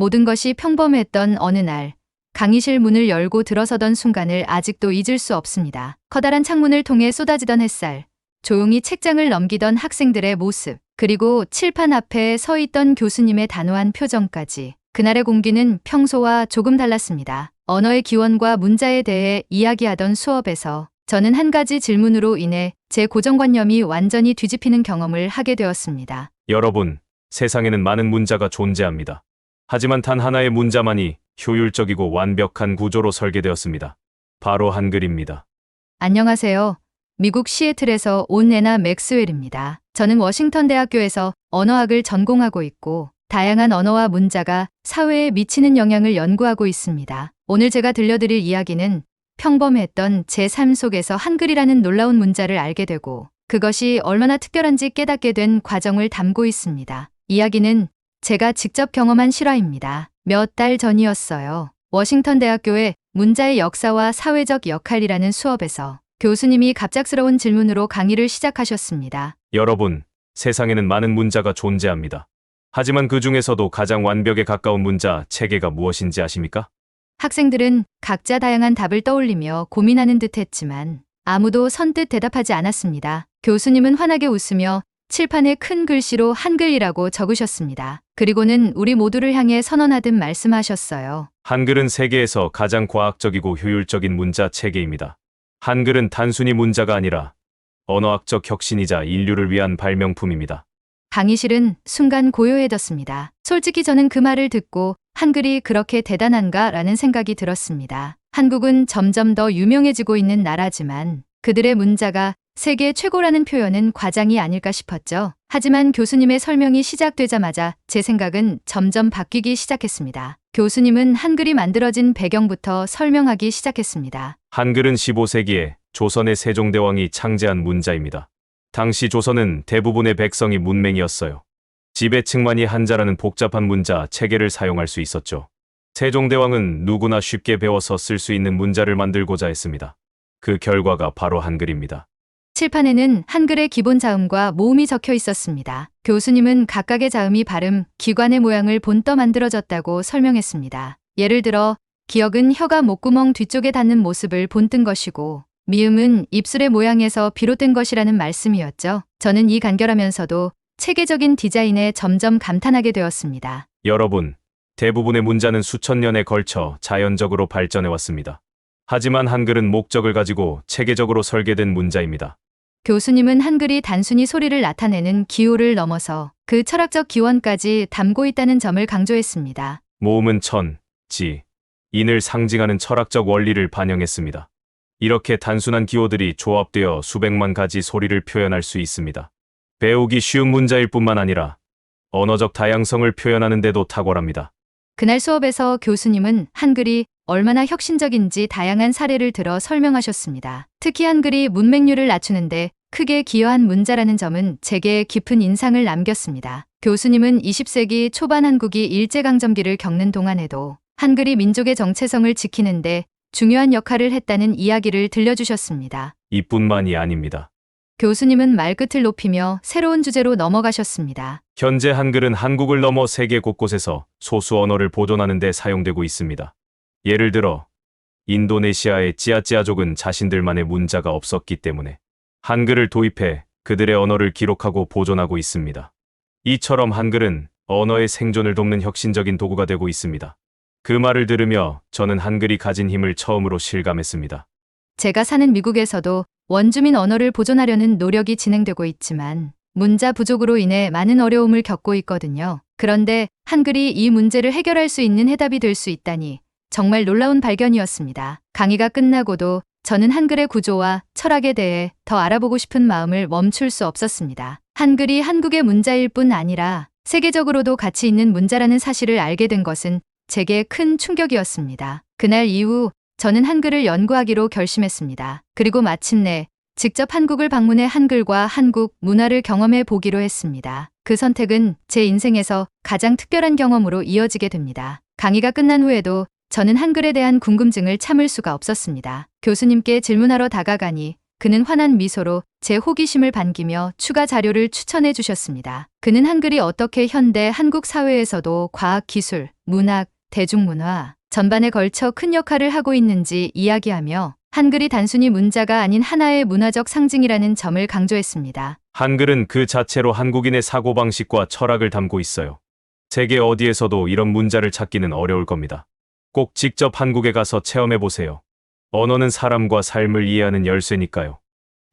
모든 것이 평범했던 어느 날, 강의실 문을 열고 들어서던 순간을 아직도 잊을 수 없습니다. 커다란 창문을 통해 쏟아지던 햇살, 조용히 책장을 넘기던 학생들의 모습, 그리고 칠판 앞에 서 있던 교수님의 단호한 표정까지. 그날의 공기는 평소와 조금 달랐습니다. 언어의 기원과 문자에 대해 이야기하던 수업에서 저는 한 가지 질문으로 인해 제 고정관념이 완전히 뒤집히는 경험을 하게 되었습니다. 여러분, 세상에는 많은 문자가 존재합니다. 하지만 단 하나의 문자만이 효율적이고 완벽한 구조로 설계되었습니다. 바로 한글입니다. 안녕하세요. 미국 시애틀에서 온 애나 맥스웰입니다. 저는 워싱턴 대학교에서 언어학을 전공하고 있고 다양한 언어와 문자가 사회에 미치는 영향을 연구하고 있습니다. 오늘 제가 들려드릴 이야기는 평범했던 제 삶 속에서 한글이라는 놀라운 문자를 알게 되고 그것이 얼마나 특별한지 깨닫게 된 과정을 담고 있습니다. 이야기는 제가 직접 경험한 실화입니다. 몇 달 전이었어요. 워싱턴 대학교의 문자의 역사와 사회적 역할이라는 수업에서 교수님이 갑작스러운 질문으로 강의를 시작하셨습니다. 여러분, 세상에는 많은 문자가 존재합니다. 하지만 그 중에서도 가장 완벽에 가까운 문자 체계가 무엇인지 아십니까? 학생들은 각자 다양한 답을 떠올리며 고민하는 듯 했지만 아무도 선뜻 대답하지 않았습니다. 교수님은 환하게 웃으며 칠판에 큰 글씨로 한글이라고 적으셨습니다. 그리고는 우리 모두를 향해 선언하듯 말씀하셨어요. 한글은 세계에서 가장 과학적이고 효율적인 문자 체계입니다. 한글은 단순히 문자가 아니라 언어학적 혁신이자 인류를 위한 발명품입니다. 강의실은 순간 고요해졌습니다. 솔직히 저는 그 말을 듣고 한글이 그렇게 대단한가 라는 생각이 들었습니다. 한국은 점점 더 유명해지고 있는 나라지만 그들의 문자가 세계 최고라는 표현은 과장이 아닐까 싶었죠. 하지만 교수님의 설명이 시작되자마자 제 생각은 점점 바뀌기 시작했습니다. 교수님은 한글이 만들어진 배경부터 설명하기 시작했습니다. 한글은 15세기에 조선의 세종대왕이 창제한 문자입니다. 당시 조선은 대부분의 백성이 문맹이었어요. 지배층만이 한자라는 복잡한 문자 체계를 사용할 수 있었죠. 세종대왕은 누구나 쉽게 배워서 쓸 수 있는 문자를 만들고자 했습니다. 그 결과가 바로 한글입니다. 칠판에는 한글의 기본 자음과 모음이 적혀 있었습니다. 교수님은 각각의 자음이 발음, 기관의 모양을 본떠 만들어졌다고 설명했습니다. 예를 들어 기역은 혀가 목구멍 뒤쪽에 닿는 모습을 본뜬 것이고 미음은 입술의 모양에서 비롯된 것이라는 말씀이었죠. 저는 이 간결하면서도 체계적인 디자인에 점점 감탄하게 되었습니다. 여러분, 대부분의 문자는 수천 년에 걸쳐 자연적으로 발전해왔습니다. 하지만 한글은 목적을 가지고 체계적으로 설계된 문자입니다. 교수님은 한글이 단순히 소리를 나타내는 기호를 넘어서 그 철학적 기원까지 담고 있다는 점을 강조했습니다. 모음은 천, 지, 인을 상징하는 철학적 원리를 반영했습니다. 이렇게 단순한 기호들이 조합되어 수백만 가지 소리를 표현할 수 있습니다. 배우기 쉬운 문자일 뿐만 아니라 언어적 다양성을 표현하는 데도 탁월합니다. 그날 수업에서 교수님은 한글이 얼마나 혁신적인지 다양한 사례를 들어 설명하셨습니다. 특히 한글이 문맹률을 낮추는데 크게 기여한 문자라는 점은 제게 깊은 인상을 남겼습니다. 교수님은 20세기 초반 한국이 일제강점기를 겪는 동안에도 한글이 민족의 정체성을 지키는데 중요한 역할을 했다는 이야기를 들려주셨습니다. 이뿐만이 아닙니다. 교수님은 말끝을 높이며 새로운 주제로 넘어가셨습니다. 현재 한글은 한국을 넘어 세계 곳곳에서 소수 언어를 보존하는 데 사용되고 있습니다. 예를 들어 인도네시아의 찌아찌아족은 자신들만의 문자가 없었기 때문에 한글을 도입해 그들의 언어를 기록하고 보존하고 있습니다. 이처럼 한글은 언어의 생존을 돕는 혁신적인 도구가 되고 있습니다. 그 말을 들으며 저는 한글이 가진 힘을 처음으로 실감했습니다. 제가 사는 미국에서도 원주민 언어를 보존하려는 노력이 진행되고 있지만 문자 부족으로 인해 많은 어려움을 겪고 있거든요. 그런데 한글이 이 문제를 해결할 수 있는 해답이 될 수 있다니 정말 놀라운 발견이었습니다. 강의가 끝나고도 저는 한글의 구조와 철학에 대해 더 알아보고 싶은 마음을 멈출 수 없었습니다. 한글이 한국의 문자일 뿐 아니라 세계적으로도 가치 있는 문자라는 사실을 알게 된 것은 제게 큰 충격이었습니다. 그날 이후 저는 한글을 연구하기로 결심했습니다. 그리고 마침내 직접 한국을 방문해 한글과 한국 문화를 경험해 보기로 했습니다. 그 선택은 제 인생에서 가장 특별한 경험으로 이어지게 됩니다. 강의가 끝난 후에도 저는 한글에 대한 궁금증을 참을 수가 없었습니다. 교수님께 질문하러 다가가니 그는 환한 미소로 제 호기심을 반기며 추가 자료를 추천해 주셨습니다. 그는 한글이 어떻게 현대 한국 사회에서도 과학, 기술, 문학, 대중문화 전반에 걸쳐 큰 역할을 하고 있는지 이야기하며 한글이 단순히 문자가 아닌 하나의 문화적 상징이라는 점을 강조했습니다. 한글은 그 자체로 한국인의 사고방식과 철학을 담고 있어요. 세계 어디에서도 이런 문자를 찾기는 어려울 겁니다. 꼭 직접 한국에 가서 체험해 보세요. 언어는 사람과 삶을 이해하는 열쇠니까요.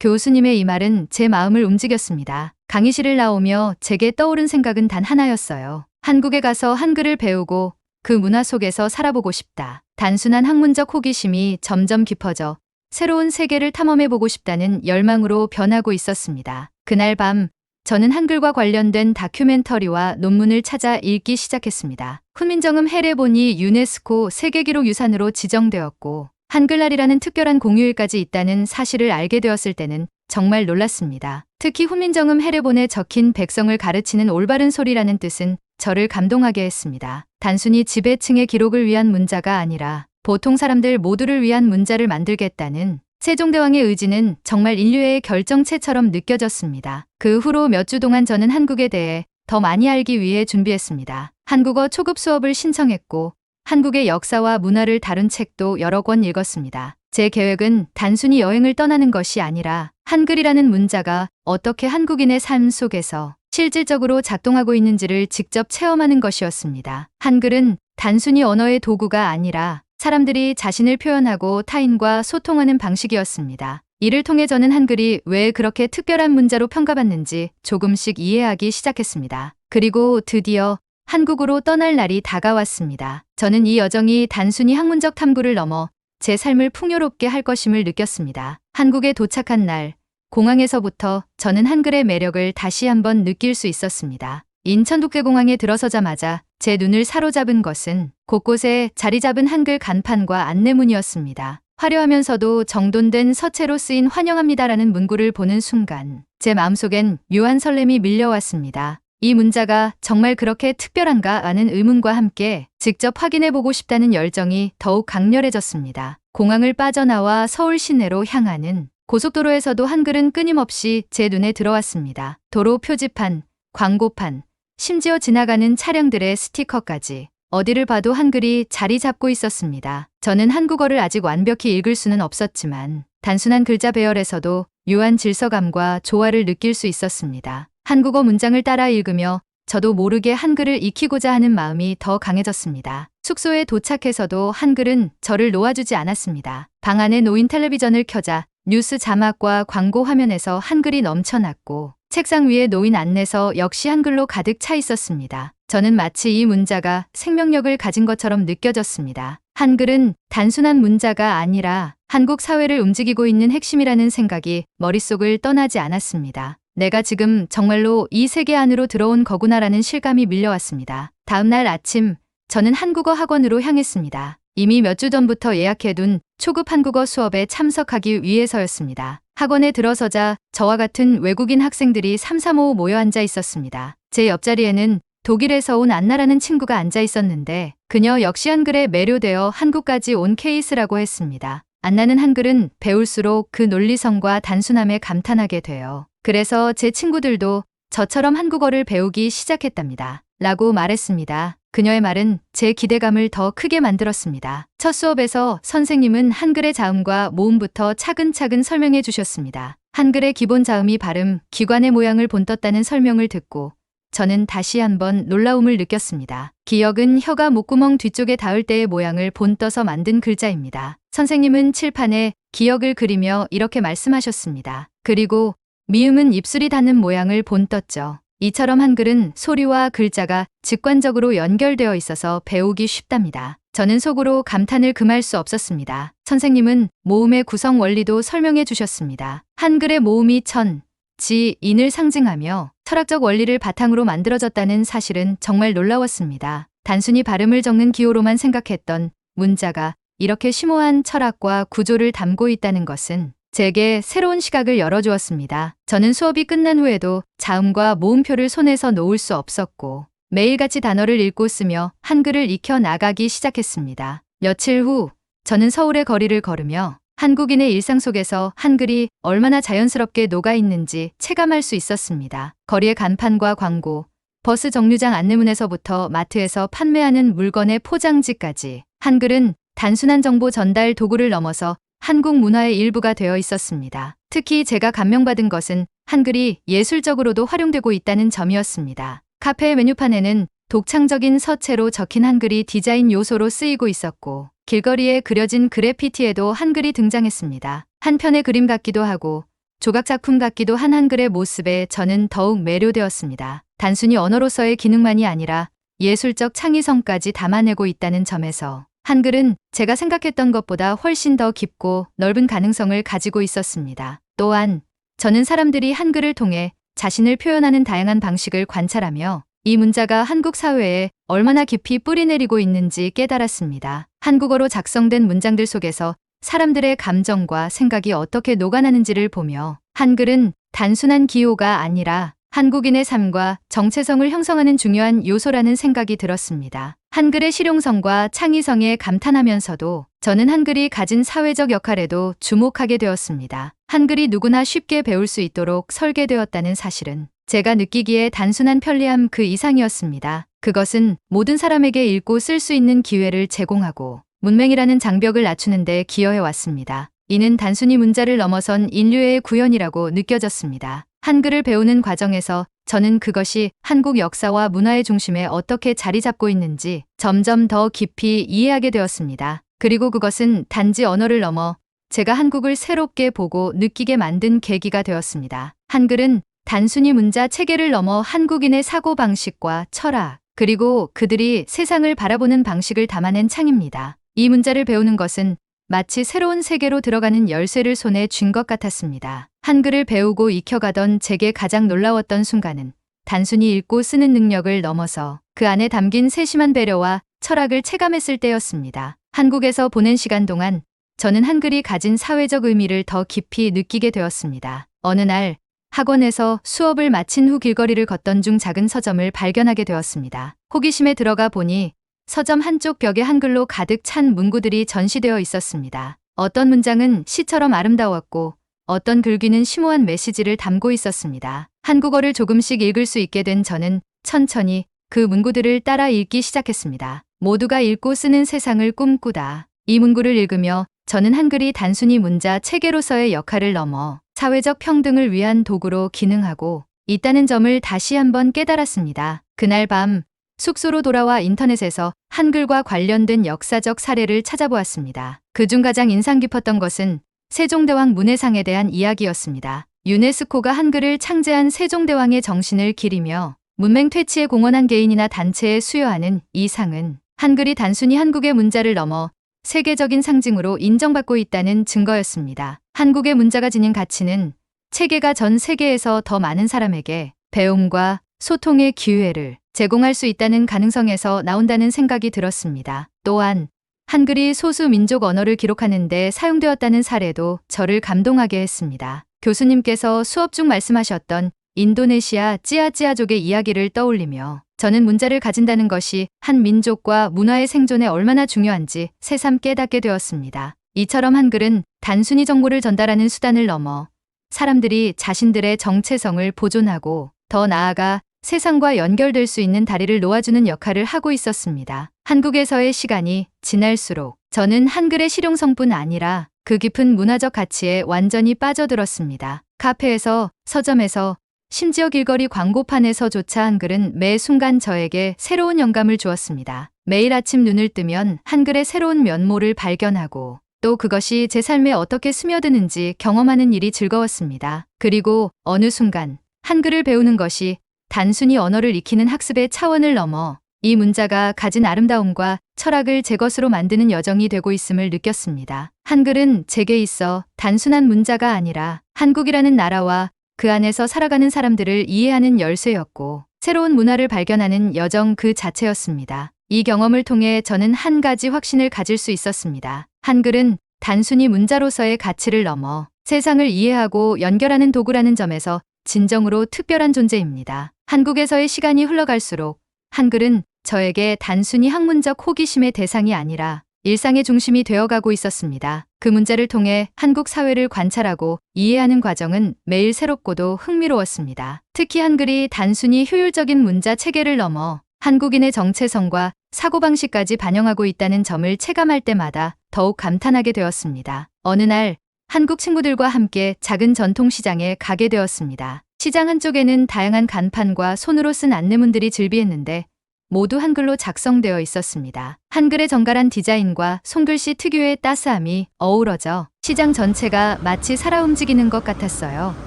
교수님의 이 말은 제 마음을 움직였습니다. 강의실을 나오며 제게 떠오른 생각은 단 하나였어요. 한국에 가서 한글을 배우고 그 문화 속에서 살아보고 싶다. 단순한 학문적 호기심이 점점 깊어져 새로운 세계를 탐험해보고 싶다는 열망으로 변하고 있었습니다. 그날 밤 저는 한글과 관련된 다큐멘터리와 논문을 찾아 읽기 시작했습니다. 훈민정음 해례본이 유네스코 세계기록 유산으로 지정되었고 한글날이라는 특별한 공휴일까지 있다는 사실을 알게 되었을 때는 정말 놀랐습니다. 특히 훈민정음 해례본에 적힌 백성을 가르치는 올바른 소리라는 뜻은 저를 감동하게 했습니다. 단순히 지배층의 기록을 위한 문자가 아니라 보통 사람들 모두를 위한 문자를 만들겠다는 세종대왕의 의지는 정말 인류의 결정체처럼 느껴졌습니다. 그 후로 몇 주 동안 저는 한국에 대해 더 많이 알기 위해 준비했습니다. 한국어 초급 수업을 신청했고 한국의 역사와 문화를 다룬 책도 여러 권 읽었습니다. 제 계획은 단순히 여행을 떠나는 것이 아니라 한글이라는 문자가 어떻게 한국인의 삶 속에서 실질적으로 작동하고 있는지를 직접 체험하는 것이었습니다. 한글은 단순히 언어의 도구가 아니라 사람들이 자신을 표현하고 타인과 소통하는 방식이었습니다. 이를 통해 저는 한글이 왜 그렇게 특별한 문자로 평가받는지 조금씩 이해하기 시작했습니다. 그리고 드디어 한국으로 떠날 날이 다가왔습니다. 저는 이 여정이 단순히 학문적 탐구를 넘어 제 삶을 풍요롭게 할 것임을 느꼈습니다. 한국에 도착한 날, 공항에서부터 저는 한글의 매력을 다시 한번 느낄 수 있었습니다. 인천국제공항에 들어서자마자 제 눈을 사로잡은 것은 곳곳에 자리 잡은 한글 간판과 안내문이었습니다. 화려하면서도 정돈된 서체로 쓰인 환영합니다라는 문구를 보는 순간 제 마음속엔 묘한 설렘이 밀려왔습니다. 이 문자가 정말 그렇게 특별한가 하는 의문과 함께 직접 확인해보고 싶다는 열정이 더욱 강렬해졌습니다. 공항을 빠져나와 서울 시내로 향하는 고속도로에서도 한글은 끊임없이 제 눈에 들어왔습니다. 도로 표지판, 광고판, 심지어 지나가는 차량들의 스티커까지 어디를 봐도 한글이 자리 잡고 있었습니다. 저는 한국어를 아직 완벽히 읽을 수는 없었지만 단순한 글자 배열에서도 묘한 질서감과 조화를 느낄 수 있었습니다. 한국어 문장을 따라 읽으며 저도 모르게 한글을 익히고자 하는 마음이 더 강해졌습니다. 숙소에 도착해서도 한글은 저를 놓아주지 않았습니다. 방 안에 놓인 텔레비전을 켜자 뉴스 자막과 광고 화면에서 한글이 넘쳐났고 책상 위에 놓인 안내서 역시 한글로 가득 차 있었습니다. 저는 마치 이 문자가 생명력을 가진 것처럼 느껴졌습니다. 한글은 단순한 문자가 아니라 한국 사회를 움직이고 있는 핵심이라는 생각이 머릿속을 떠나지 않았습니다. 내가 지금 정말로 이 세계 안으로 들어온 거구나라는 실감이 밀려왔습니다. 다음 날 아침, 저는 한국어 학원으로 향했습니다. 이미 몇 주 전부터 예약해둔 초급 한국어 수업에 참석하기 위해서였습니다. 학원에 들어서자 저와 같은 외국인 학생들이 삼삼오오 모여 앉아 있었습니다. 제 옆자리에는 독일에서 온 안나라는 친구가 앉아 있었는데 그녀 역시 한글에 매료되어 한국까지 온 케이스라고 했습니다. 안나는 한글은 배울수록 그 논리성과 단순함에 감탄하게 돼요. 그래서 제 친구들도 저처럼 한국어를 배우기 시작했답니다. 라고 말했습니다. 그녀의 말은 제 기대감을 더 크게 만들었습니다. 첫 수업에서 선생님은 한글의 자음과 모음부터 차근차근 설명해 주셨습니다. 한글의 기본 자음이 발음, 기관의 모양을 본떴다는 설명을 듣고 저는 다시 한번 놀라움을 느꼈습니다. 기역은 혀가 목구멍 뒤쪽에 닿을 때의 모양을 본떠서 만든 글자입니다. 선생님은 칠판에 기역을 그리며 이렇게 말씀하셨습니다. 그리고 미음은 입술이 닿는 모양을 본떴죠. 이처럼 한글은 소리와 글자가 직관적으로 연결되어 있어서 배우기 쉽답니다. 저는 속으로 감탄을 금할 수 없었습니다. 선생님은 모음의 구성 원리도 설명해 주셨습니다. 한글의 모음이 천, 지, 인을 상징하며 철학적 원리를 바탕으로 만들어졌다는 사실은 정말 놀라웠습니다. 단순히 발음을 적는 기호로만 생각했던 문자가 이렇게 심오한 철학과 구조를 담고 있다는 것은 제게 새로운 시각을 열어주었습니다. 저는 수업이 끝난 후에도 자음과 모음표를 손에서 놓을 수 없었고 매일같이 단어를 읽고 쓰며 한글을 익혀 나가기 시작했습니다. 며칠 후 저는 서울의 거리를 걸으며 한국인의 일상 속에서 한글이 얼마나 자연스럽게 녹아 있는지 체감할 수 있었습니다. 거리의 간판과 광고, 버스 정류장 안내문에서부터 마트에서 판매하는 물건의 포장지까지 한글은 단순한 정보 전달 도구를 넘어서 한국 문화의 일부가 되어 있었습니다. 특히 제가 감명받은 것은 한글이 예술적으로도 활용되고 있다는 점이었습니다. 카페의 메뉴판에는 독창적인 서체로 적힌 한글이 디자인 요소로 쓰이고 있었고, 길거리에 그려진 그래피티에도 한글이 등장했습니다. 한편의 그림 같기도 하고 조각 작품 같기도 한 한글의 모습에 저는 더욱 매료되었습니다. 단순히 언어로서의 기능만이 아니라 예술적 창의성까지 담아내고 있다는 점에서 한글은 제가 생각했던 것보다 훨씬 더 깊고 넓은 가능성을 가지고 있었습니다. 또한 저는 사람들이 한글을 통해 자신을 표현하는 다양한 방식을 관찰하며 이 문자가 한국 사회에 얼마나 깊이 뿌리내리고 있는지 깨달았습니다. 한국어로 작성된 문장들 속에서 사람들의 감정과 생각이 어떻게 녹아나는지를 보며 한글은 단순한 기호가 아니라 한국인의 삶과 정체성을 형성하는 중요한 요소라는 생각이 들었습니다. 한글의 실용성과 창의성에 감탄하면서도 저는 한글이 가진 사회적 역할에도 주목하게 되었습니다. 한글이 누구나 쉽게 배울 수 있도록 설계되었다는 사실은 제가 느끼기에 단순한 편리함 그 이상이었습니다. 그것은 모든 사람에게 읽고 쓸 수 있는 기회를 제공하고 문맹이라는 장벽을 낮추는 데 기여해 왔습니다. 이는 단순히 문자를 넘어선 인류의 구현이라고 느껴졌습니다. 한글을 배우는 과정에서 저는 그것이 한국 역사와 문화의 중심에 어떻게 자리 잡고 있는지 점점 더 깊이 이해하게 되었습니다. 그리고 그것은 단지 언어를 넘어 제가 한국을 새롭게 보고 느끼게 만든 계기가 되었습니다. 한글은 단순히 문자 체계를 넘어 한국인의 사고방식과 철학, 그리고 그들이 세상을 바라보는 방식을 담아낸 창입니다. 이 문자를 배우는 것은 마치 새로운 세계로 들어가는 열쇠를 손에 쥔 것 같았습니다. 한글을 배우고 익혀가던 제게 가장 놀라웠던 순간은 단순히 읽고 쓰는 능력을 넘어서 그 안에 담긴 세심한 배려와 철학을 체감했을 때였습니다. 한국에서 보낸 시간 동안 저는 한글이 가진 사회적 의미를 더 깊이 느끼게 되었습니다. 어느 날 학원에서 수업을 마친 후 길거리를 걷던 중 작은 서점을 발견하게 되었습니다. 호기심에 들어가 보니 서점 한쪽 벽에 한글로 가득 찬 문구들이 전시되어 있었습니다. 어떤 문장은 시처럼 아름다웠고 어떤 글귀는 심오한 메시지를 담고 있었습니다. 한국어를 조금씩 읽을 수 있게 된 저는 천천히 그 문구들을 따라 읽기 시작했습니다. 모두가 읽고 쓰는 세상을 꿈꾸다. 이 문구를 읽으며 저는 한글이 단순히 문자 체계로서의 역할을 넘어 사회적 평등을 위한 도구로 기능하고 있다는 점을 다시 한번 깨달았습니다. 그날 밤 숙소로 돌아와 인터넷에서 한글과 관련된 역사적 사례를 찾아보았습니다. 그중 가장 인상 깊었던 것은 세종대왕 문해상에 대한 이야기였습니다. 유네스코가 한글을 창제한 세종대왕의 정신을 기리며 문맹 퇴치에 공헌한 개인이나 단체에 수여하는 이 상은 한글이 단순히 한국의 문자를 넘어 세계적인 상징으로 인정받고 있다는 증거였습니다. 한국의 문자가 지닌 가치는 체계가 전 세계에서 더 많은 사람에게 배움과 소통의 기회를 제공할 수 있다는 가능성에서 나온다는 생각이 들었습니다. 또한 한글이 소수 민족 언어를 기록하는 데 사용되었다는 사례도 저를 감동하게 했습니다. 교수님께서 수업 중 말씀하셨던 인도네시아 찌아찌아족의 이야기를 떠올리며 저는 문자를 가진다는 것이 한 민족과 문화의 생존에 얼마나 중요한지 새삼 깨닫게 되었습니다. 이처럼 한글은 단순히 정보를 전달하는 수단을 넘어 사람들이 자신들의 정체성을 보존하고 더 나아가 세상과 연결될 수 있는 다리를 놓아주는 역할을 하고 있었습니다. 한국에서의 시간이 지날수록 저는 한글의 실용성뿐 아니라 그 깊은 문화적 가치에 완전히 빠져들었습니다. 카페에서, 서점에서, 심지어 길거리 광고판에서조차 한글은 매 순간 저에게 새로운 영감을 주었습니다. 매일 아침 눈을 뜨면 한글의 새로운 면모를 발견하고 또 그것이 제 삶에 어떻게 스며드는지 경험하는 일이 즐거웠습니다. 그리고 어느 순간 한글을 배우는 것이 단순히 언어를 익히는 학습의 차원을 넘어 이 문자가 가진 아름다움과 철학을 제 것으로 만드는 여정이 되고 있음을 느꼈습니다. 한글은 제게 있어 단순한 문자가 아니라 한국이라는 나라와 그 안에서 살아가는 사람들을 이해하는 열쇠였고 새로운 문화를 발견하는 여정 그 자체였습니다. 이 경험을 통해 저는 한 가지 확신을 가질 수 있었습니다. 한글은 단순히 문자로서의 가치를 넘어 세상을 이해하고 연결하는 도구라는 점에서 진정으로 특별한 존재입니다. 한국에서의 시간이 흘러갈수록 한글은 저에게 단순히 학문적 호기심의 대상이 아니라 일상의 중심이 되어가고 있었습니다. 그 문자를 통해 한국 사회를 관찰하고 이해하는 과정은 매일 새롭고도 흥미로웠습니다. 특히 한글이 단순히 효율적인 문자 체계를 넘어 한국인의 정체성과 사고방식까지 반영하고 있다는 점을 체감할 때마다 더욱 감탄하게 되었습니다. 어느 날 한국 친구들과 함께 작은 전통시장에 가게 되었습니다. 시장 한쪽에는 다양한 간판과 손으로 쓴 안내문들이 즐비했는데 모두 한글로 작성되어 있었습니다. 한글의 정갈한 디자인과 손글씨 특유의 따스함이 어우러져 시장 전체가 마치 살아 움직이는 것 같았어요.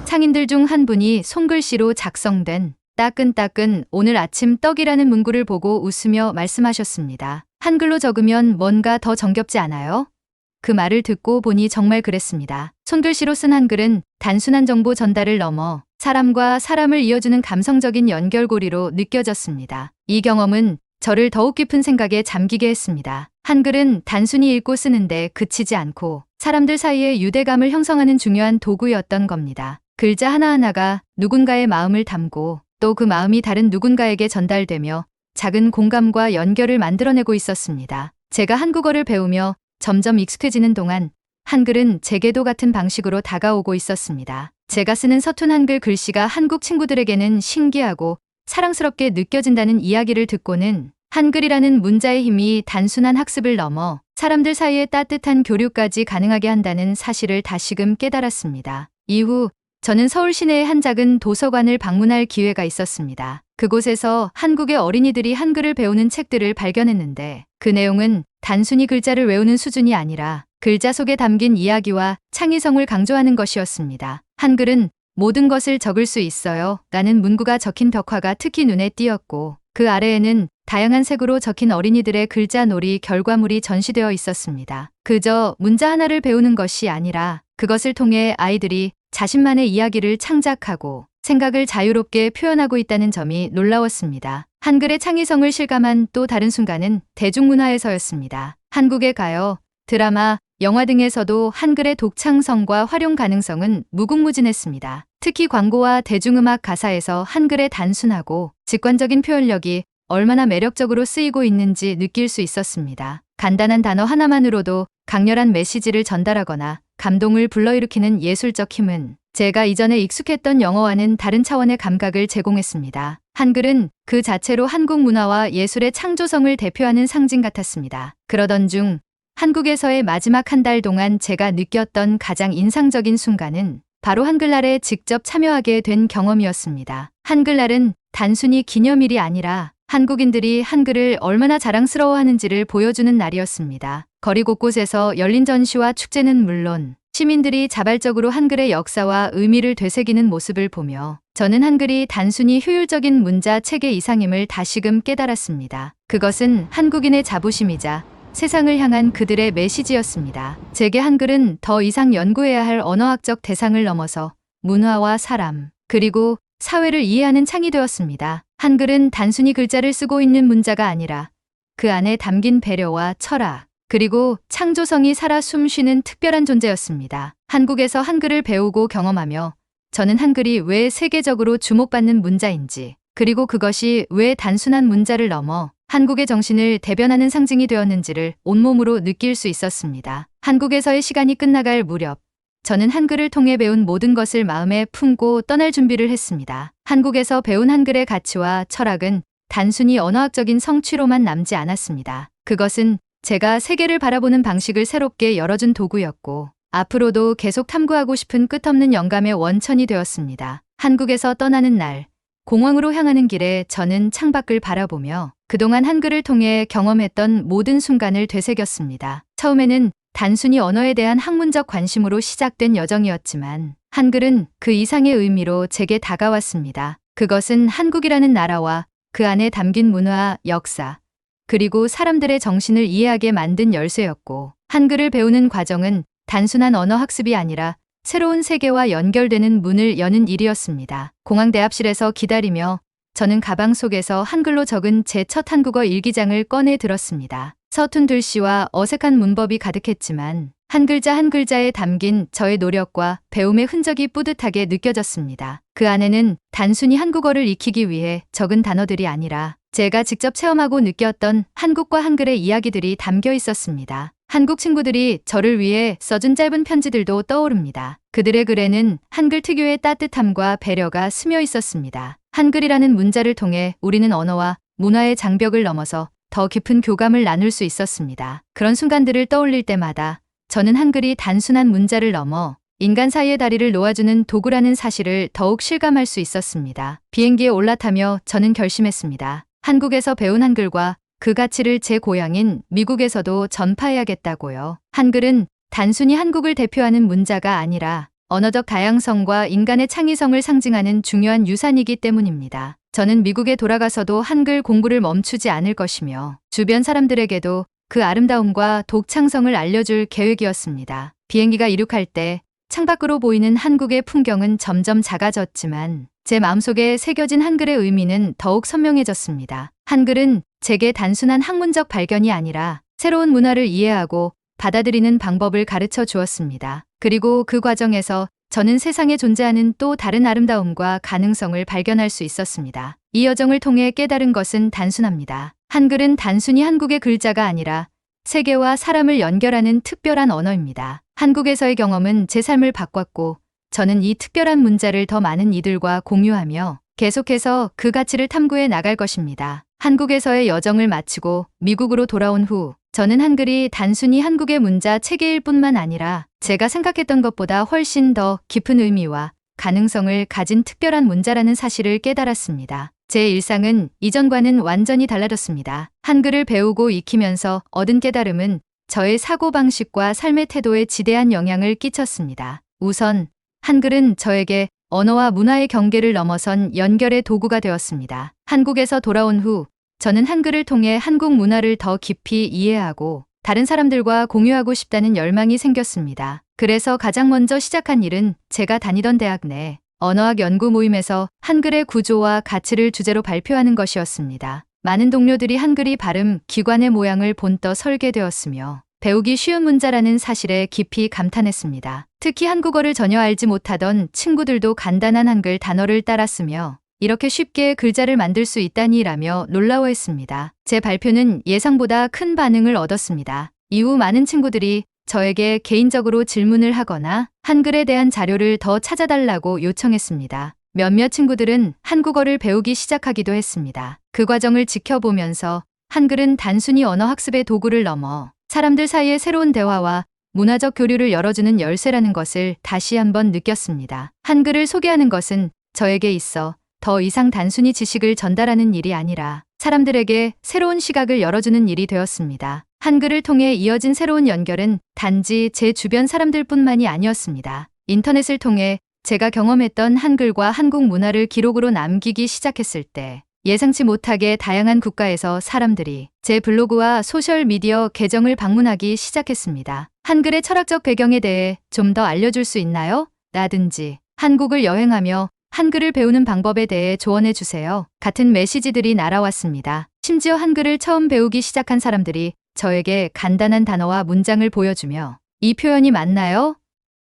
상인들 중 한 분이 손글씨로 작성된 따끈따끈 오늘 아침 떡이라는 문구를 보고 웃으며 말씀하셨습니다. 한글로 적으면 뭔가 더 정겹지 않아요? 그 말을 듣고 보니 정말 그랬습니다. 손글씨로 쓴 한글은 단순한 정보 전달을 넘어 사람과 사람을 이어주는 감성적인 연결고리로 느껴졌습니다. 이 경험은 저를 더욱 깊은 생각에 잠기게 했습니다. 한글은 단순히 읽고 쓰는데 그치지 않고 사람들 사이에 유대감을 형성하는 중요한 도구였던 겁니다. 글자 하나하나가 누군가의 마음을 담고 또 그 마음이 다른 누군가에게 전달되며 작은 공감과 연결을 만들어내고 있었습니다. 제가 한국어를 배우며 점점 익숙해지는 동안 한글은 제게도 같은 방식으로 다가오고 있었습니다. 제가 쓰는 서툰 한글 글씨가 한국 친구들에게는 신기하고 사랑스럽게 느껴진다는 이야기를 듣고는 한글이라는 문자의 힘이 단순한 학습을 넘어 사람들 사이의 따뜻한 교류까지 가능하게 한다는 사실을 다시금 깨달았습니다. 이후 저는 서울 시내의 한 작은 도서관을 방문할 기회가 있었습니다. 그곳에서 한국의 어린이들이 한글을 배우는 책들을 발견했는데 그 내용은 단순히 글자를 외우는 수준이 아니라 글자 속에 담긴 이야기와 창의성을 강조하는 것이었습니다. 한글은 모든 것을 적을 수 있어요 라는 문구가 적힌 벽화가 특히 눈에 띄었고 그 아래에는 다양한 색으로 적힌 어린이들의 글자 놀이 결과물이 전시되어 있었습니다. 그저 문자 하나를 배우는 것이 아니라 그것을 통해 아이들이 자신만의 이야기를 창작하고 생각을 자유롭게 표현하고 있다는 점이 놀라웠습니다. 한글의 창의성을 실감한 또 다른 순간은 대중문화에서였습니다. 한국의 가요, 드라마, 영화 등에서도 한글의 독창성과 활용 가능성은 무궁무진했습니다. 특히 광고와 대중음악 가사에서 한글의 단순하고 직관적인 표현력이 얼마나 매력적으로 쓰이고 있는지 느낄 수 있었습니다. 간단한 단어 하나만으로도 강렬한 메시지를 전달하거나 감동을 불러일으키는 예술적 힘은 제가 이전에 익숙했던 영어와는 다른 차원의 감각을 제공했습니다. 한글은 그 자체로 한국 문화와 예술의 창조성을 대표하는 상징 같았습니다. 그러던 중 한국에서의 마지막 한 달 동안 제가 느꼈던 가장 인상적인 순간은 바로 한글날에 직접 참여하게 된 경험이었습니다. 한글날은 단순히 기념일이 아니라 한국인들이 한글을 얼마나 자랑스러워하는지를 보여주는 날이었습니다. 거리 곳곳에서 열린 전시와 축제는 물론 시민들이 자발적으로 한글의 역사와 의미를 되새기는 모습을 보며 저는 한글이 단순히 효율적인 문자 체계 이상임을 다시금 깨달았습니다. 그것은 한국인의 자부심이자 세상을 향한 그들의 메시지였습니다. 제게 한글은 더 이상 연구해야 할 언어학적 대상을 넘어서 문화와 사람, 그리고 사회를 이해하는 창이 되었습니다. 한글은 단순히 글자를 쓰고 있는 문자가 아니라 그 안에 담긴 배려와 철학, 그리고 창조성이 살아 숨쉬는 특별한 존재였습니다. 한국에서 한글을 배우고 경험하며 저는 한글이 왜 세계적으로 주목받는 문자인지, 그리고 그것이 왜 단순한 문자를 넘어 한국의 정신을 대변하는 상징이 되었는지를 온몸으로 느낄 수 있었습니다. 한국에서의 시간이 끝나갈 무렵, 저는 한글을 통해 배운 모든 것을 마음에 품고 떠날 준비를 했습니다. 한국에서 배운 한글의 가치와 철학은 단순히 언어학적인 성취로만 남지 않았습니다. 그것은 제가 세계를 바라보는 방식을 새롭게 열어준 도구였고, 앞으로도 계속 탐구하고 싶은 끝없는 영감의 원천이 되었습니다. 한국에서 떠나는 날, 공항으로 향하는 길에 저는 창밖을 바라보며 그동안 한글을 통해 경험했던 모든 순간을 되새겼습니다. 처음에는 단순히 언어에 대한 학문적 관심으로 시작된 여정이었지만 한글은 그 이상의 의미로 제게 다가왔습니다. 그것은 한국이라는 나라와 그 안에 담긴 문화, 역사, 그리고 사람들의 정신을 이해하게 만든 열쇠였고, 한글을 배우는 과정은 단순한 언어 학습이 아니라 새로운 세계와 연결되는 문을 여는 일이었습니다. 공항 대합실에서 기다리며 저는 가방 속에서 한글로 적은 제 첫 한국어 일기장을 꺼내 들었습니다. 서툰 글씨와 어색한 문법이 가득했지만 한 글자 한 글자에 담긴 저의 노력과 배움의 흔적이 뿌듯하게 느껴졌습니다. 그 안에는 단순히 한국어를 익히기 위해 적은 단어들이 아니라 제가 직접 체험하고 느꼈던 한국과 한글의 이야기들이 담겨 있었습니다. 한국 친구들이 저를 위해 써준 짧은 편지들도 떠오릅니다. 그들의 글에는 한글 특유의 따뜻함과 배려가 스며 있었습니다. 한글이라는 문자를 통해 우리는 언어와 문화의 장벽을 넘어서 더 깊은 교감을 나눌 수 있었습니다. 그런 순간들을 떠올릴 때마다 저는 한글이 단순한 문자를 넘어 인간 사이의 다리를 놓아주는 도구라는 사실을 더욱 실감할 수 있었습니다. 비행기에 올라타며 저는 결심했습니다. 한국에서 배운 한글과 그 가치를 제 고향인 미국에서도 전파해야겠다고요. 한글은 단순히 한국을 대표하는 문자가 아니라 언어적 다양성과 인간의 창의성을 상징하는 중요한 유산이기 때문입니다. 저는 미국에 돌아가서도 한글 공부를 멈추지 않을 것이며 주변 사람들에게도 그 아름다움과 독창성을 알려줄 계획이었습니다. 비행기가 이륙할 때 창밖으로 보이는 한국의 풍경은 점점 작아졌지만 제 마음속에 새겨진 한글의 의미는 더욱 선명해졌습니다. 한글은 제게 단순한 학문적 발견이 아니라 새로운 문화를 이해하고 받아들이는 방법을 가르쳐 주었습니다. 그리고 그 과정에서 저는 세상에 존재하는 또 다른 아름다움과 가능성을 발견할 수 있었습니다. 이 여정을 통해 깨달은 것은 단순합니다. 한글은 단순히 한국의 글자가 아니라 세계와 사람을 연결하는 특별한 언어입니다. 한국에서의 경험은 제 삶을 바꿨고 저는 이 특별한 문자를 더 많은 이들과 공유하며 계속해서 그 가치를 탐구해 나갈 것입니다. 한국에서의 여정을 마치고 미국으로 돌아온 후 저는 한글이 단순히 한국의 문자 체계일 뿐만 아니라 제가 생각했던 것보다 훨씬 더 깊은 의미와 가능성을 가진 특별한 문자라는 사실을 깨달았습니다. 제 일상은 이전과는 완전히 달라졌습니다. 한글을 배우고 익히면서 얻은 깨달음은 저의 사고방식과 삶의 태도에 지대한 영향을 끼쳤습니다. 우선 한글은 저에게 언어와 문화의 경계를 넘어선 연결의 도구가 되었습니다. 한국에서 돌아온 후 저는 한글을 통해 한국 문화를 더 깊이 이해하고 다른 사람들과 공유하고 싶다는 열망이 생겼습니다. 그래서 가장 먼저 시작한 일은 제가 다니던 대학 내 언어학 연구 모임에서 한글의 구조와 가치를 주제로 발표하는 것이었습니다. 많은 동료들이 한글이 발음, 기관의 모양을 본떠 설계되었으며 배우기 쉬운 문자라는 사실에 깊이 감탄했습니다. 특히 한국어를 전혀 알지 못하던 친구들도 간단한 한글 단어를 따라 쓰며 이렇게 쉽게 글자를 만들 수 있다니라며 놀라워했습니다. 제 발표는 예상보다 큰 반응을 얻었습니다. 이후 많은 친구들이 저에게 개인적으로 질문을 하거나 한글에 대한 자료를 더 찾아달라고 요청했습니다. 몇몇 친구들은 한국어를 배우기 시작하기도 했습니다. 그 과정을 지켜보면서 한글은 단순히 언어 학습의 도구를 넘어 사람들 사이의 새로운 대화와 문화적 교류를 열어주는 열쇠라는 것을 다시 한번 느꼈습니다. 한글을 소개하는 것은 저에게 있어 더 이상 단순히 지식을 전달하는 일이 아니라 사람들에게 새로운 시각을 열어주는 일이 되었습니다. 한글을 통해 이어진 새로운 연결은 단지 제 주변 사람들뿐만이 아니었습니다. 인터넷을 통해 제가 경험했던 한글과 한국 문화를 기록으로 남기기 시작했을 때 예상치 못하게 다양한 국가에서 사람들이 제 블로그와 소셜미디어 계정을 방문하기 시작했습니다. 한글의 철학적 배경에 대해 좀 더 알려줄 수 있나요? 라든지 한국을 여행하며 한글을 배우는 방법에 대해 조언해 주세요. 같은 메시지들이 날아왔습니다. 심지어 한글을 처음 배우기 시작한 사람들이 저에게 간단한 단어와 문장을 보여주며 이 표현이 맞나요?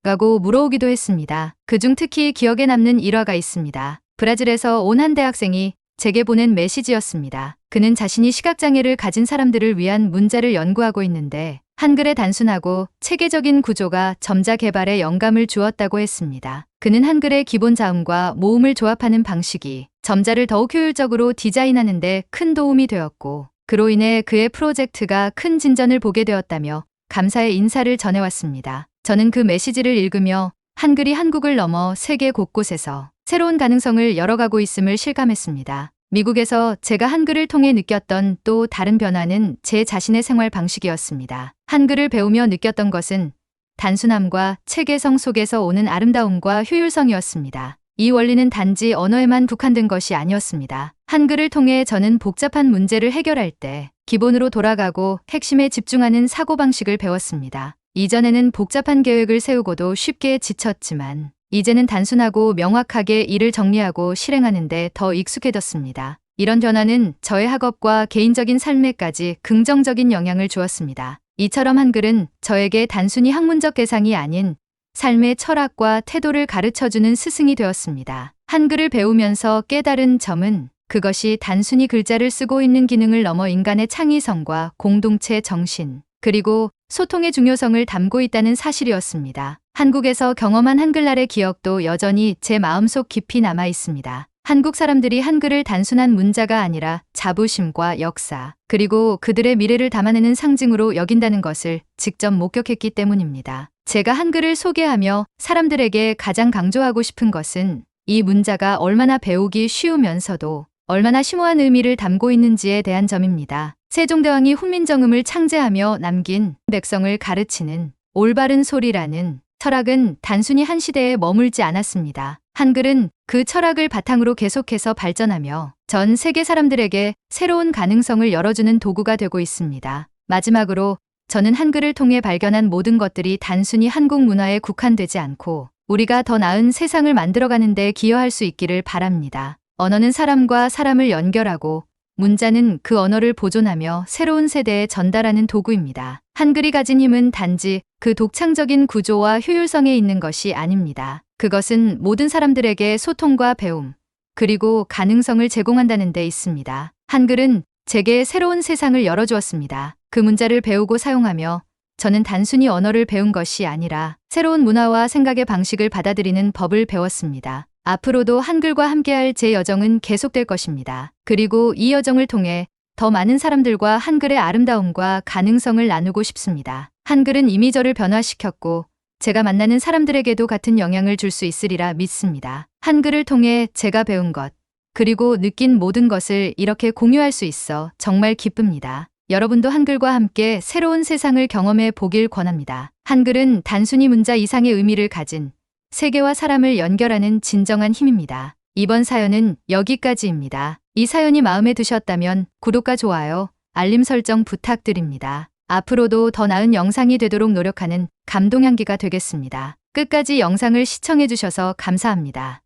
라고 물어오기도 했습니다. 그중 특히 기억에 남는 일화가 있습니다. 브라질에서 온 한 대학생이 제게 보낸 메시지였습니다. 그는 자신이 시각장애를 가진 사람들을 위한 문자를 연구하고 있는데 한글의 단순하고 체계적인 구조가 점자 개발에 영감을 주었다고 했습니다. 그는 한글의 기본 자음과 모음을 조합하는 방식이 점자를 더욱 효율적으로 디자인하는 데 큰 도움이 되었고 그로 인해 그의 프로젝트가 큰 진전을 보게 되었다며 감사의 인사를 전해왔습니다. 저는 그 메시지를 읽으며 한글이 한국을 넘어 세계 곳곳에서 새로운 가능성을 열어가고 있음을 실감했습니다. 미국에서 제가 한글을 통해 느꼈던 또 다른 변화는 제 자신의 생활 방식이었습니다. 한글을 배우며 느꼈던 것은 단순함과 체계성 속에서 오는 아름다움과 효율성이었습니다. 이 원리는 단지 언어에만 국한된 것이 아니었습니다. 한글을 통해 저는 복잡한 문제를 해결할 때 기본으로 돌아가고 핵심에 집중하는 사고방식을 배웠습니다. 이전에는 복잡한 계획을 세우고도 쉽게 지쳤지만 이제는 단순하고 명확하게 일을 정리하고 실행하는 데 더 익숙해졌습니다. 이런 변화는 저의 학업과 개인적인 삶에까지 긍정적인 영향을 주었습니다. 이처럼 한글은 저에게 단순히 학문적 개상이 아닌 삶의 철학과 태도를 가르쳐주는 스승이 되었습니다. 한글을 배우면서 깨달은 점은 그것이 단순히 글자를 쓰고 있는 기능을 넘어 인간의 창의성과 공동체 정신, 그리고 소통의 중요성을 담고 있다는 사실이었습니다. 한국에서 경험한 한글날의 기억도 여전히 제 마음속 깊이 남아 있습니다. 한국 사람들이 한글을 단순한 문자가 아니라 자부심과 역사, 그리고 그들의 미래를 담아내는 상징으로 여긴다는 것을 직접 목격했기 때문입니다. 제가 한글을 소개하며 사람들에게 가장 강조하고 싶은 것은 이 문자가 얼마나 배우기 쉬우면서도 얼마나 심오한 의미를 담고 있는지에 대한 점입니다. 세종대왕이 훈민정음을 창제하며 남긴 백성을 가르치는 올바른 소리라는 철학은 단순히 한 시대에 머물지 않았습니다. 한글은 그 철학을 바탕으로 계속해서 발전하며 전 세계 사람들에게 새로운 가능성을 열어주는 도구가 되고 있습니다. 마지막으로 저는 한글을 통해 발견한 모든 것들이 단순히 한국 문화에 국한되지 않고 우리가 더 나은 세상을 만들어가는 데 기여할 수 있기를 바랍니다. 언어는 사람과 사람을 연결하고 문자는 그 언어를 보존하며 새로운 세대에 전달하는 도구입니다. 한글이 가진 힘은 단지 그 독창적인 구조와 효율성에 있는 것이 아닙니다. 그것은 모든 사람들에게 소통과 배움, 그리고 가능성을 제공한다는 데 있습니다. 한글은 제게 새로운 세상을 열어주었습니다. 그 문자를 배우고 사용하며 저는 단순히 언어를 배운 것이 아니라 새로운 문화와 생각의 방식을 받아들이는 법을 배웠습니다. 앞으로도 한글과 함께할 제 여정은 계속될 것입니다. 그리고 이 여정을 통해 더 많은 사람들과 한글의 아름다움과 가능성을 나누고 싶습니다. 한글은 이미 저를 변화시켰고 제가 만나는 사람들에게도 같은 영향을 줄 수 있으리라 믿습니다. 한글을 통해 제가 배운 것, 그리고 느낀 모든 것을 이렇게 공유할 수 있어 정말 기쁩니다. 여러분도 한글과 함께 새로운 세상을 경험해 보길 권합니다. 한글은 단순히 문자 이상의 의미를 가진 세계와 사람을 연결하는 진정한 힘입니다. 이번 사연은 여기까지입니다. 이 사연이 마음에 드셨다면 구독과 좋아요, 알림 설정 부탁드립니다. 앞으로도 더 나은 영상이 되도록 노력하는 감동향기가 되겠습니다. 끝까지 영상을 시청해주셔서 감사합니다.